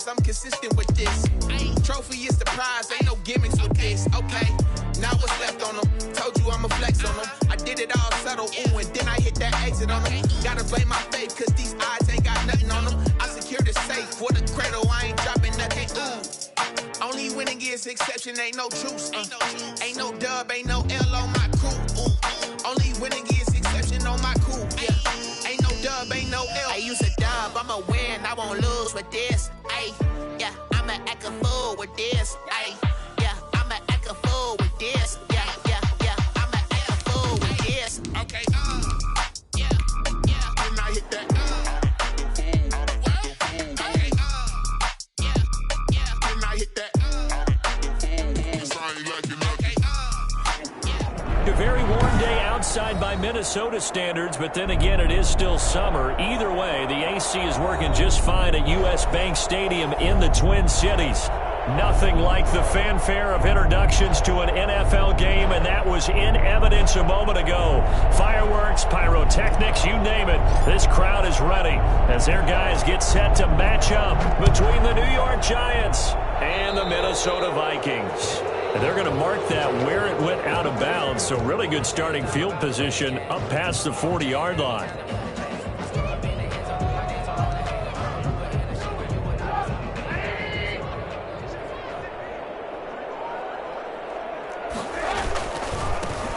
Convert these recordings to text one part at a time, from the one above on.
rise, I'm consistent with this. Trophy is the prize, ain't no gimmicks with this. Okay, now what's left on them? Told you I'ma flex on them. I did it all subtle, ooh, and then I hit that exit on them. Gotta blame my faith, cause these eyes ain't got nothing on them. I secured the safe for the cradle, I ain't dropping nothing, ooh. Only winning is exception, ain't no truce. Ain't no dub, ain't no L on my crew. Ooh. Only winning is exception on my crew. Yeah. Ain't no dub, ain't no L. I use a dub, I'ma win, I won't lose with this. Ay, yeah, I'ma act a fool with this. Ay, yeah, I'ma act a fool with this. Yeah, yeah, yeah, I'ma act a fool with this. Okay, yeah, yeah. When I hit that, A very warm day outside by Minnesota standards, but then again, it is still summer. Either way, the AC is working just fine at U.S. Bank Stadium in the Twin Cities. Nothing like the fanfare of introductions to an NFL game, and that was in evidence a moment ago. Fireworks, pyrotechnics, you name it. This crowd is ready as their guys get set to match up between the New York Giants and the Minnesota Vikings. And they're going to mark that where it went out of bounds, so really good starting field position up past the 40-yard line.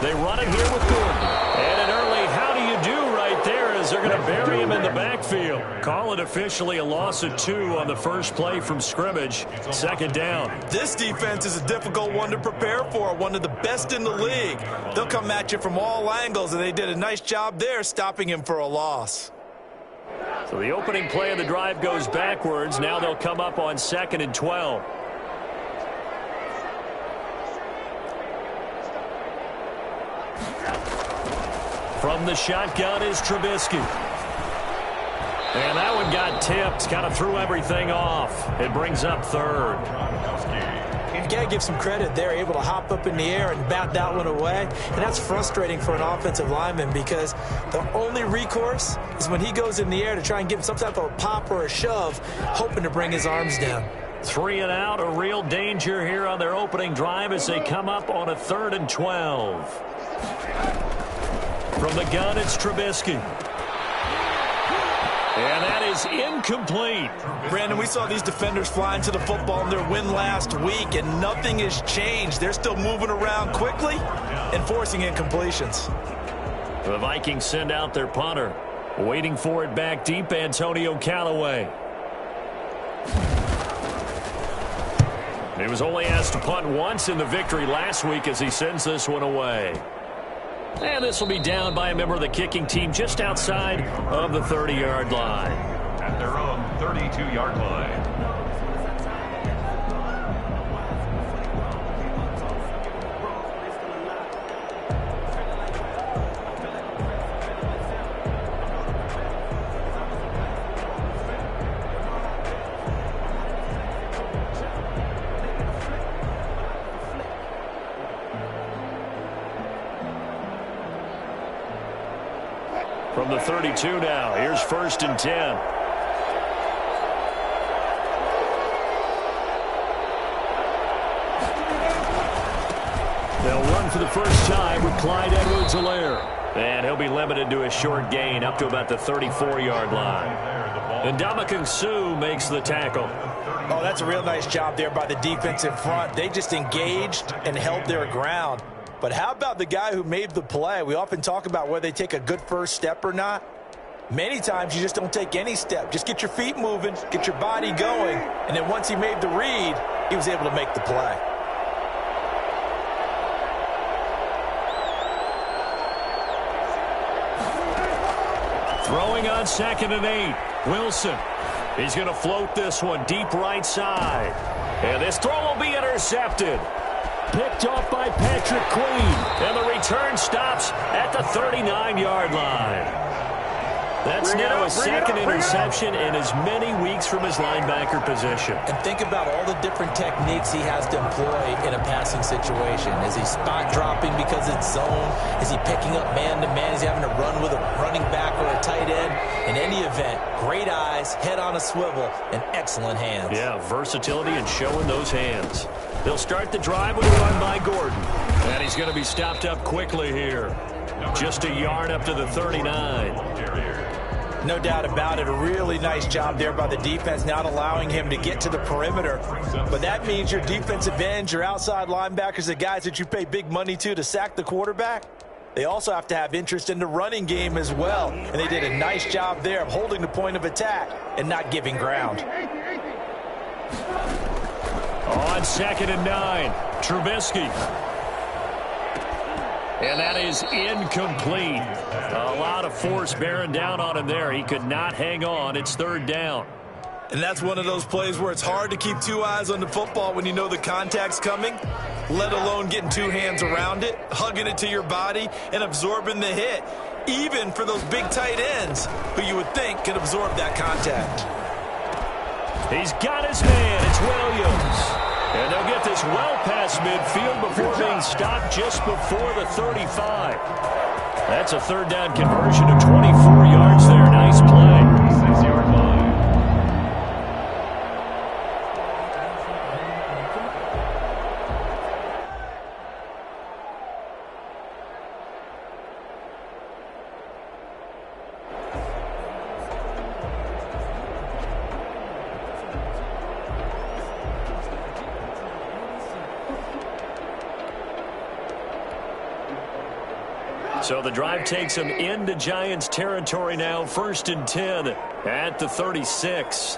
They run it here with Gordon. And an early how do you do right there as they're going to bury him in the backfield. Call it officially a loss of 2 on the first play from scrimmage. Second down. This defense is a difficult one to prepare for, one of the best in the league. They'll come at you from all angles, and they did a nice job there stopping him for a loss. So the opening play of the drive goes backwards. Now they'll come up on 2nd and 12. From the shotgun is Trubisky. And that one got tipped, kind of threw everything off. It brings up 3rd. You got to give some credit. They're able to hop up in the air and bat that one away. And that's frustrating for an offensive lineman because the only recourse is when he goes in the air to try and give some type of a pop or a shove, hoping to bring his arms down. 3 and out, a real danger here on their opening drive as they come up on a 3rd and 12. From the gun, it's Trubisky. And that is incomplete. Brandon, we saw these defenders flying to the football in their win last week, and nothing has changed. They're still moving around quickly and forcing incompletions. The Vikings send out their punter. Waiting for it back deep, Antonio Callaway. He was only asked to punt once in the victory last week as he sends this one away. And this will be down by a member of the kicking team just outside of the 30-yard line. At their own 32-yard line. From the 32 now, here's 1st and 10. They'll run for the first time with Clyde Edwards-Helaire. And he'll be limited to a short gain up to about the 34-yard line. And Ndamukong Suh makes the tackle. Oh, that's a real nice job there by the defense in front. They just engaged and held their ground. But how about the guy who made the play? We often talk about whether they take a good first step or not. Many times you just don't take any step. Just get your feet moving, get your body going, and then once he made the read, he was able to make the play. Throwing on 2nd and 8. Wilson. He's going to float this one deep right side. And this throw will be intercepted. Picked off by Patrick Queen. And the return stops at the 39-yard line. That's now his second interception in as many weeks from his linebacker position. And think about all the different techniques he has to employ in a passing situation. Is he spot dropping because it's zone? Is he picking up man-to-man? Is he having to run with a running back or a tight end? In any event, great eyes, head on a swivel, and excellent hands. Yeah, versatility and showing those hands. They'll start the drive with a run by Gordon. And he's going to be stopped up quickly here. Just a yard up to the 39. No doubt about it. A really nice job there by the defense, not allowing him to get to the perimeter. But that means your defensive ends, your outside linebackers, the guys that you pay big money to sack the quarterback, they also have to have interest in the running game as well. And they did a nice job there of holding the point of attack and not giving ground. On 2nd and 9, Trubisky. And that is incomplete. A lot of force bearing down on him there. He could not hang on. It's 3rd down. And that's one of those plays where it's hard to keep two eyes on the football when you know the contact's coming, let alone getting two hands around it, hugging it to your body, and absorbing the hit, even for those big tight ends who you would think could absorb that contact. He's got his man. It's Williams. And they'll get this well past midfield before being stopped just before the 35. That's a 3rd down conversion of 24 yards there. Nice play. 6-yard line. So the drive takes him into Giants territory now. 1st and 10 at the 36.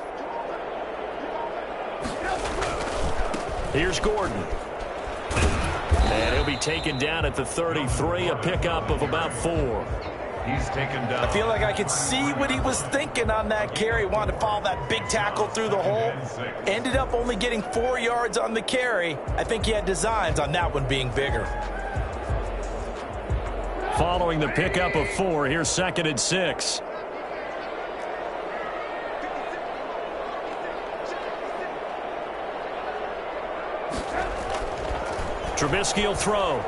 Here's Gordon. And he'll be taken down at the 33, a pickup of about 4. He's taken down. I feel like I could see what he was thinking on that carry. Wanted to follow that big tackle through the hole. Ended up only getting 4 yards on the carry. I think he had designs on that one being bigger. Following the pickup of 4, here's 2nd and 6. Trubisky will throw.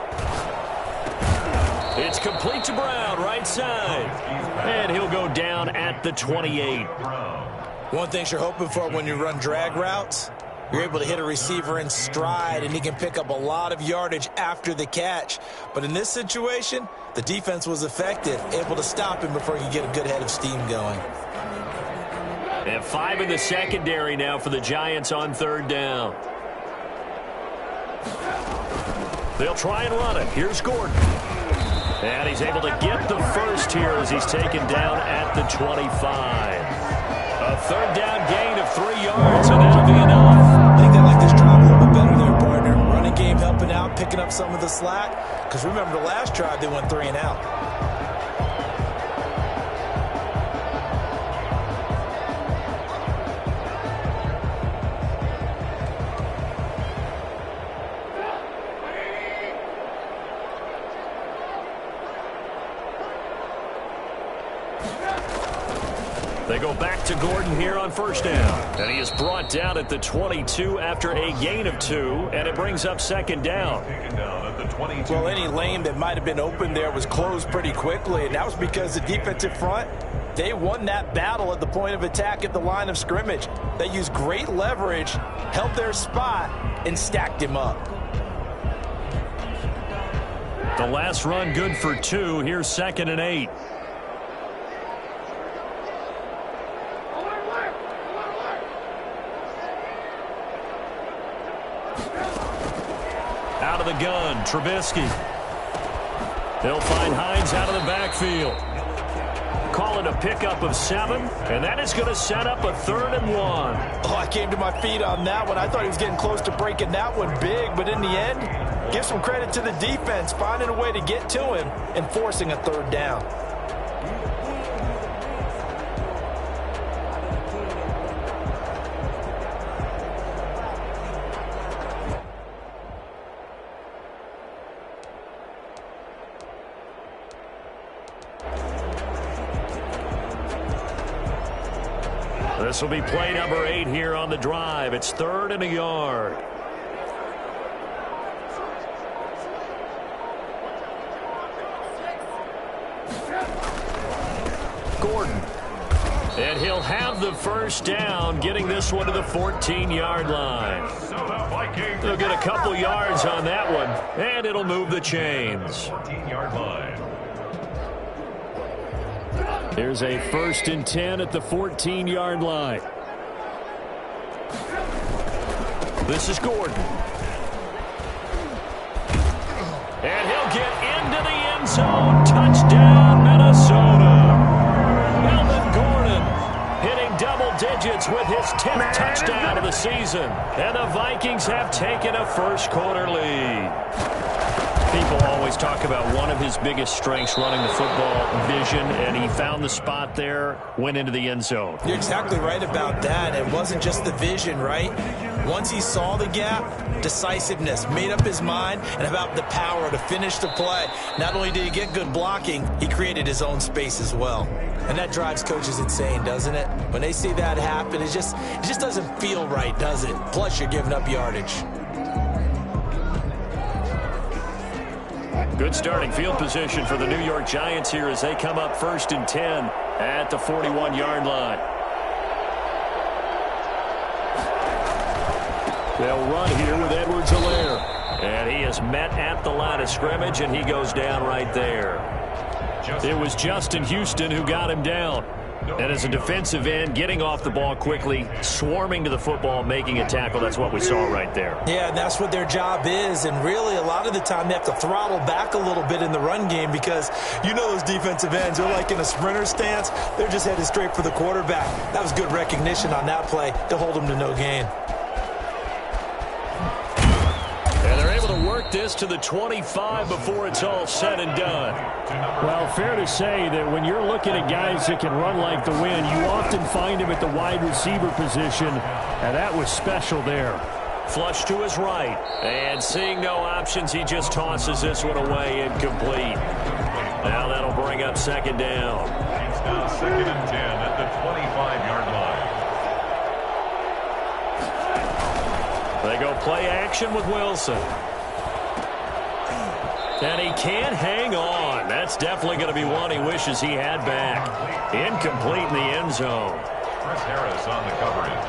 It's complete to Brown, right side. And he'll go down at the 28. One thing you're hoping for when you run drag routes, you're able to hit a receiver in stride, and he can pick up a lot of yardage after the catch. But in this situation, the defense was effective, able to stop him before he could get a good head of steam going. And 5 in the secondary now for the Giants on 3rd down. They'll try and run it. Here's Gordon. And he's able to get the first here as he's taken down at the 25. A 3rd down gain of 3 yards, and that'll be enough. I think they like this drive a little bit better there, partner. Running game helping out, picking up some of the slack. Because remember, the last drive, they went 3 and out. They go back to Gordon here on 1st down. And he is brought down at the 22 after a gain of 2, and it brings up 2nd down. Taken down at the 22. Well, any lane that might have been open there was closed pretty quickly, and that was because the defensive front, they won that battle at the point of attack at the line of scrimmage. They used great leverage, held their spot, and stacked him up. The last run good for 2. Here's 2nd and 8. Out of the gun, Trubisky. They'll find Hines out of the backfield. Call it a pickup of 7, and that is going to set up a 3rd and 1. Oh, I came to my feet on that one. I thought he was getting close to breaking that one big, but in the end, give some credit to the defense, finding a way to get to him and forcing a 3rd down. This will be play number 8 here on the drive. It's 3rd and a yard. Gordon. And he'll have the first down, getting this one to the 14-yard line. They'll get a couple yards on that one, and it'll move the chains. 14-yard line. Here's a 1st and 10 at the 14-yard line. This is Gordon. And he'll get into the end zone. Touchdown, Minnesota. Melvin Gordon hitting double digits with his 10th touchdown of the season. And the Vikings have taken a first-quarter lead. People always talk about one of his biggest strengths running the football, vision, and he found the spot there, went into the end zone. You're exactly right about that. It wasn't just the vision, right? Once he saw the gap, decisiveness, made up his mind, and about the power to finish the play. Not only did he get good blocking, he created his own space as well. And that drives coaches insane, doesn't it? When they see that happen, it just doesn't feel right, does it? Plus, you're giving up yardage. Good starting field position for the New York Giants here as they come up 1st and 10 at the 41-yard line. They'll run here with Edwards-Helaire. And he is met at the line of scrimmage, and he goes down right there. It was Justin Houston who got him down. And as a defensive end, getting off the ball quickly, swarming to the football, making a tackle, that's what we saw right there. Yeah, and that's what their job is. And really, a lot of the time, they have to throttle back a little bit in the run game because you know those defensive ends, they're like in a sprinter stance. They're just headed straight for the quarterback. That was good recognition on that play to hold them to no gain. Work this to the 25 before it's all said and done. Well, fair to say that when you're looking at guys that can run like the wind, you often find him at the wide receiver position, and that was special there. Flush to his right, and seeing no options, he just tosses this one away incomplete. Now that'll bring up 2nd down. It's now 2nd and 10 at the 25-yard line. They go play action with Wilson. And he can't hang on. That's definitely going to be one he wishes he had back. Incomplete in the end zone. Chris Harris on the coverage.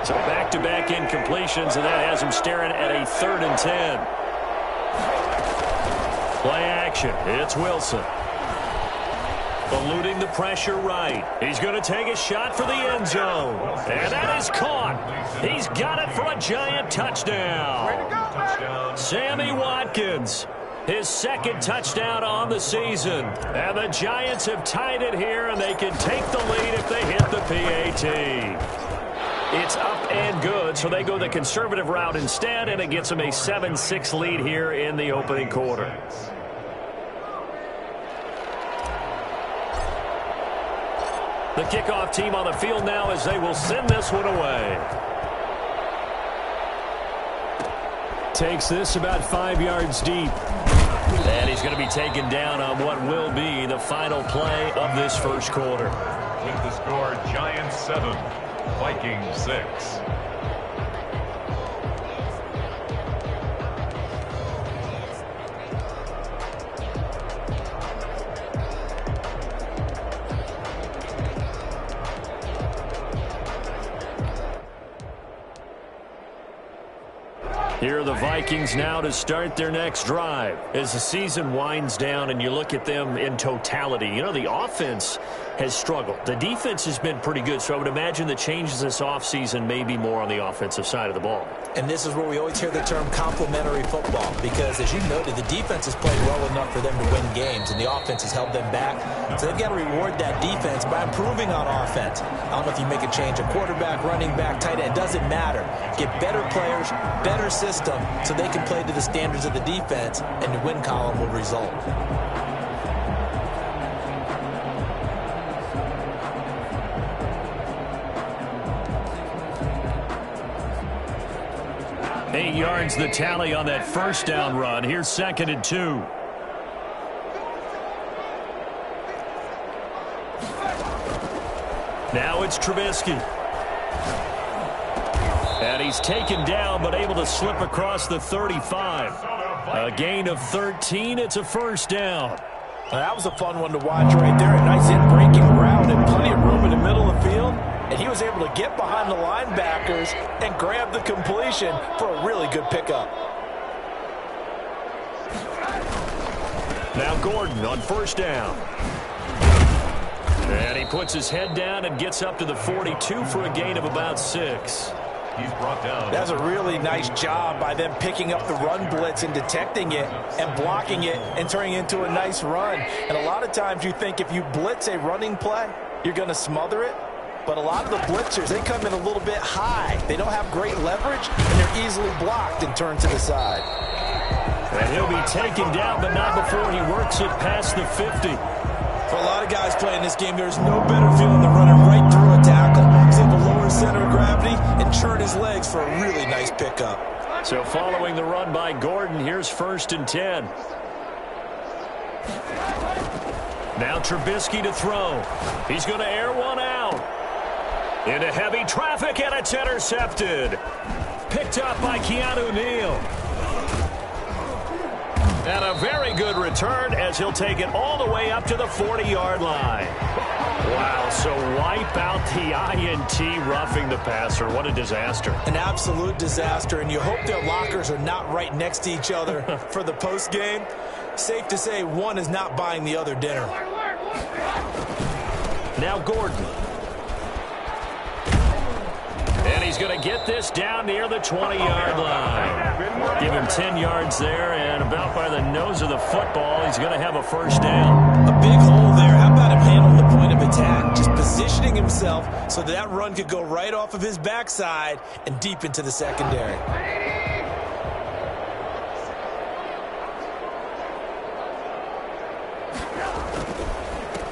So back-to-back incompletions, and that has him staring at a 3rd and 10. Play action. It's Wilson. Eluding the pressure right. He's going to take a shot for the end zone. And that is caught. He's got it for a Giant touchdown. Sammy Watkins, his 2nd touchdown on the season. And the Giants have tied it here, and they can take the lead if they hit the PAT. It's up and good, so they go the conservative route instead, and it gets them a 7-6 lead here in the opening quarter. The kickoff team on the field now as they will send this one away. Takes this about 5 yards deep. And he's going to be taken down on what will be the final play of this first quarter. With the score, Giants 7, Vikings 6. Here are the Vikings now to start their next drive. As the season winds down and you look at them in totality, you know, the offense has struggled. The defense has been pretty good, so I would imagine the changes this offseason may be more on the offensive side of the ball. And this is where we always hear the term complementary football because, as you noted, the defense has played well enough for them to win games, and the offense has held them back. So they've got to reward that defense by improving on offense. I don't know if you make a change, a quarterback, running back, tight end, it doesn't matter. Get better players, better system, so they can play to the standards of the defense, and the win column will result. 8 yards the tally on that first down run. Here's 2nd and 2. Now it's Trubisky. And he's taken down, but able to slip across the 35. A gain of 13. It's a first down. That was a fun one to watch right there. A nice in-breaking route and plenty of room in the middle of the field. And he was able to get behind the linebackers and grab the completion for a really good pickup. Now Gordon on first down. And he puts his head down and gets up to the 42 for a gain of about 6. He's brought down. That's a really nice job by them picking up the run blitz and detecting it and blocking it and turning it into a nice run. And a lot of times you think if you blitz a running play, you're going to smother it. But a lot of the blitzers, they come in a little bit high. They don't have great leverage, and they're easily blocked and turned to the side. And he'll be taken down, but not before he works it past the 50. For a lot of guys playing this game, there's no better feeling than running right through a tackle. He's able to lower center of gravity and churn his legs for a really nice pickup. So following the run by Gordon, here's 1st and 10. Now Trubisky to throw. He's going to air one out. Into heavy traffic, and it's intercepted. Picked up by Keanu Neal. And a very good return as he'll take it all the way up to the 40-yard line. Wow, so wipe out the INT roughing the passer. What a disaster. An absolute disaster, and you hope their lockers are not right next to each other for the post game. Safe to say one is not buying the other dinner. Now Gordon. And he's going to get this down near the 20-yard line. Give him 10 yards there, and about by the nose of the football, he's going to have a first down. A big hole there. How about him handling the point of attack? Just positioning himself so that run could go right off of his backside and deep into the secondary.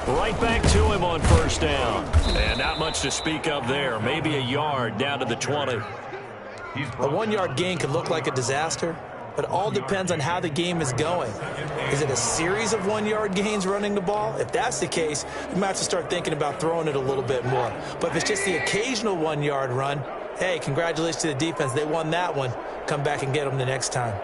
Right back to him on first down. And not much to speak of there. Maybe a yard down to the 20. A 1-yard gain could look like a disaster, but it all depends on how the game is going. Is it a series of 1-yard gains running the ball? If that's the case, you might have to start thinking about throwing it a little bit more. But if it's just the occasional 1-yard run, hey, congratulations to the defense. They won that one. Come back and get them the next time.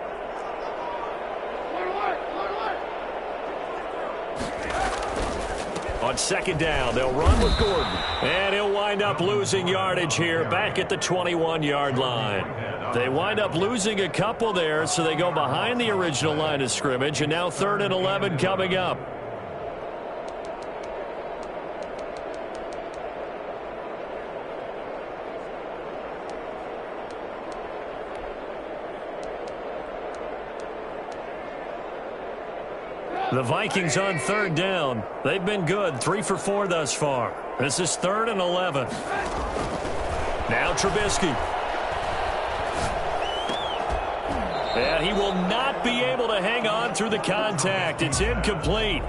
On second down, they'll run with Gordon. And he'll wind up losing yardage here back at the 21-yard line. They wind up losing a couple there, so they go behind the original line of scrimmage, and now 3rd and 11 coming up. The Vikings on 3rd down. They've been good, 3 for 4 thus far. This is 3rd and 11. Now Trubisky. And he will not be able to hang on through the contact. It's incomplete.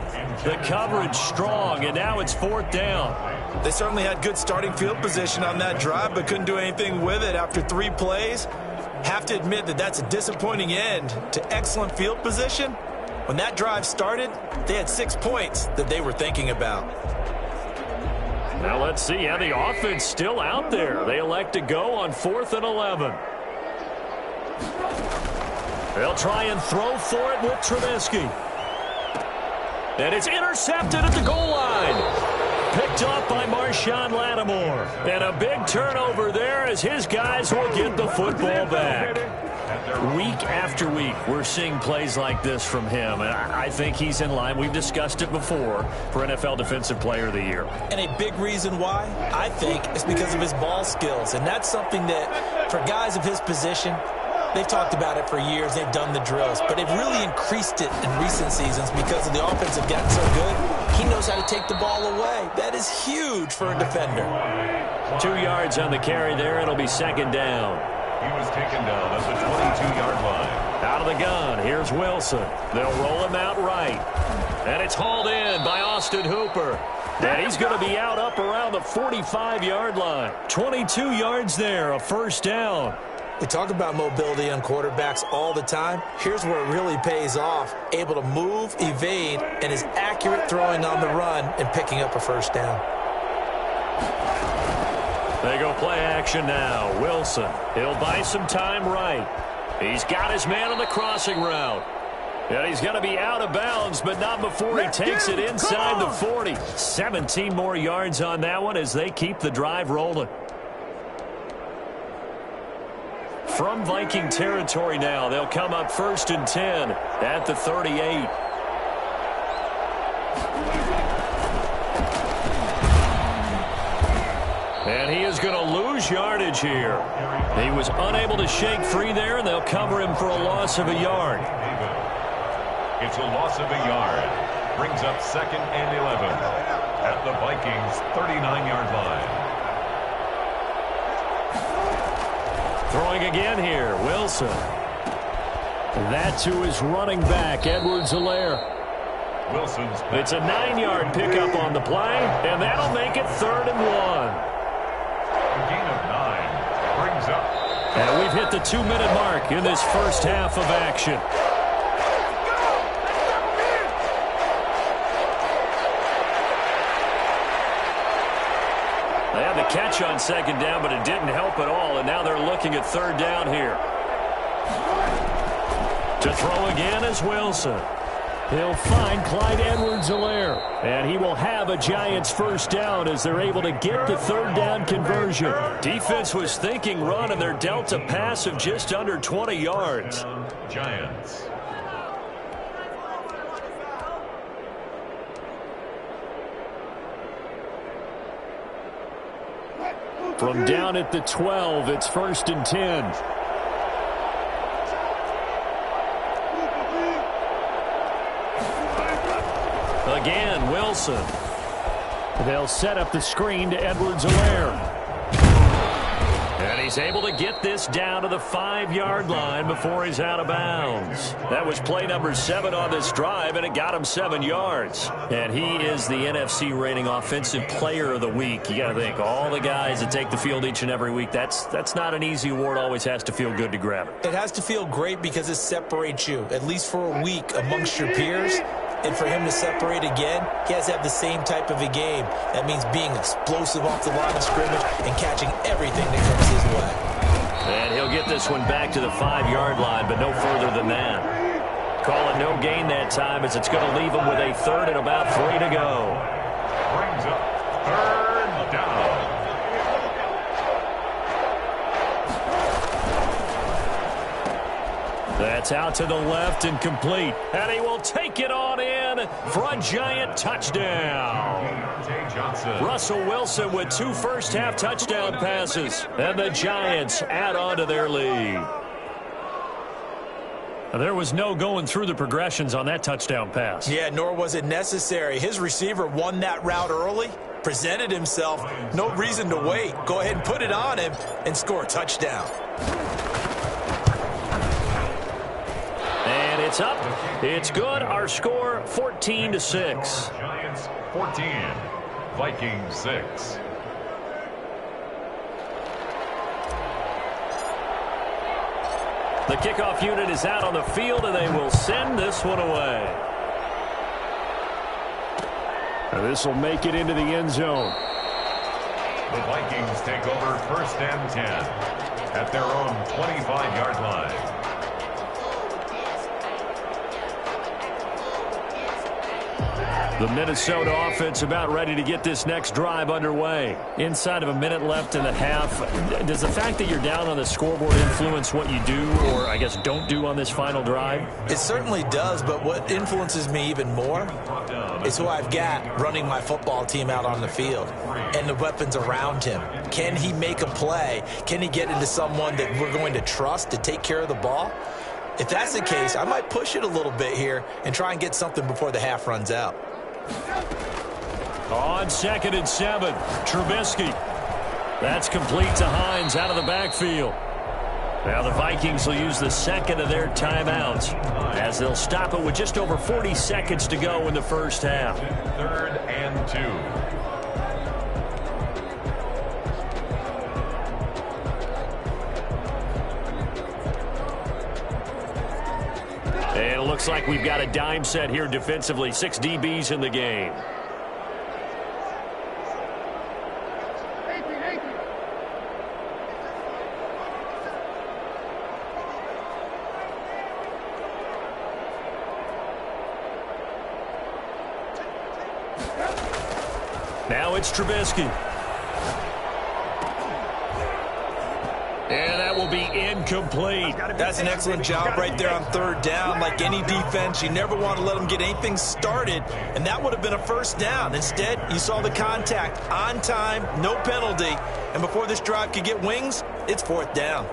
The coverage strong, and now it's 4th down. They certainly had good starting field position on that drive, but couldn't do anything with it after 3 plays. Have to admit that that's a disappointing end to excellent field position. When that drive started, they had 6 points that they were thinking about. Now let's see how the offense still out there. They elect to go on 4th and 11. They'll try and throw for it with Trubisky. And it's intercepted at the goal line. Picked up by Marshawn Lattimore. And a big turnover there as his guys will get the football back. Week after week, we're seeing plays like this from him, and I think he's in line. We've discussed it before for NFL Defensive Player of the Year. And a big reason why, I think, is because of his ball skills. And that's something that, for guys of his position, they've talked about it for years. They've done the drills. But they've really increased it in recent seasons because of the offense have gotten so good. He knows how to take the ball away. That is huge for a defender. 2 yards on the carry there. It'll be 2nd down. He was taken down at the 22-yard line. Out of the gun, here's Wilson. They'll roll him out right. And it's hauled in by Austin Hooper. And he's going to be out up around the 45-yard line. 22 yards there, a first down. We talk about mobility on quarterbacks all the time. Here's where it really pays off. Able to move, evade, and is accurate throwing on the run and picking up a first down. They go play action now. Wilson, he'll buy some time right. He's got his man on the crossing route. And he's going to be out of bounds, but not before he takes it inside the 40. 17 more yards on that one as they keep the drive rolling. From Viking territory now, they'll come up 1st and 10 at the 38. And he is going to lose yardage here. He was unable to shake free there, and they'll cover him for a loss of a yard. It's a loss of a yard. Brings up 2nd and 11 at the Vikings' 39-yard line. Throwing again here, Wilson. That to his running back, Edwards-Helaire. Wilson's. It's a 9-yard pickup on the play, and that'll make it 3rd and 1. Gain of 9 brings up. And we've hit the 2-minute mark in this first half of action. They had the catch on 2nd down, but it didn't help at all, and now they're looking at 3rd down here. To throw again is Wilson. He'll find Clyde Edwards-Helaire, and he will have a Giants first down as they're able to get the 3rd down conversion. Defense was thinking run, and they're dealt a pass of just under 20 yards. Giants. From down at the 12, it's 1st and 10. Again, Wilson. They'll set up the screen to Edwards-Helaire. And he's able to get this down to the 5-yard line before he's out of bounds. That was play number 7 on this drive, and it got him 7 yards. And he is the NFC rating offensive player of the week. You got to think, all the guys that take the field each and every week, that's not an easy award. Always has to feel good to grab it. It has to feel great because it separates you, at least for a week, amongst your peers. And for him to separate again, he has to have the same type of a game. That means being explosive off the line of scrimmage and catching everything that comes his way. And he'll get this one back to the 5-yard line, but no further than that. Call it no gain that time as it's going to leave him with a 3rd and about 3 to go. Brings up 3rd down. That's out to the left and complete. And he will take it on in for a Giant touchdown. Russell Wilson with 2 first-half touchdown passes. And the Giants add on to their lead. There was no going through the progressions on that touchdown pass. Yeah, nor was it necessary. His receiver won that route early, presented himself. No reason to wait. Go ahead and put it on him and score a touchdown. And it's up. It's good. Our score, 14-6. Giants 14, Vikings 6. The kickoff unit is out on the field, and they will send this one away. This will make it into the end zone. The Vikings take over 1st and 10 at their own 25-yard line. The Minnesota offense about ready to get this next drive underway. Inside of a minute left in the half, does the fact that you're down on the scoreboard influence what you do, or I guess don't do on this final drive? It certainly does, but what influences me even more is who I've got running my football team out on the field and the weapons around him. Can he make a play? Can he get into someone that we're going to trust to take care of the ball? If that's the case, I might push it a little bit here and try and get something before the half runs out. On 2nd and 7, Trubisky. That's complete to Hines out of the backfield. Now the Vikings will use the 2nd of their timeouts as they'll stop it with just over 40 seconds to go in the first half. 3rd and 2. And it looks like we've got a dime set here defensively. 6 DBs in the game. Now it's Trubisky. And that will be incomplete. That's an excellent job right there on third down. Like any defense, you never want to let them get anything started, and that would have been a first down. Instead, you saw the contact on time, no penalty, and before this drive could get wings, it's fourth down.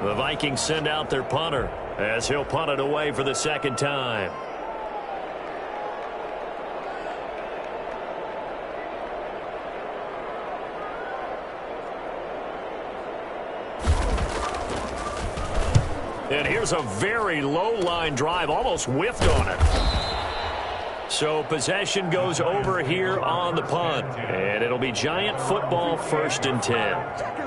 The Vikings send out their punter as he'll punt it away for the second time. And here's a very low-line drive, almost whiffed on it. So possession goes over here on the punt. And it'll be Giant football 1st and 10.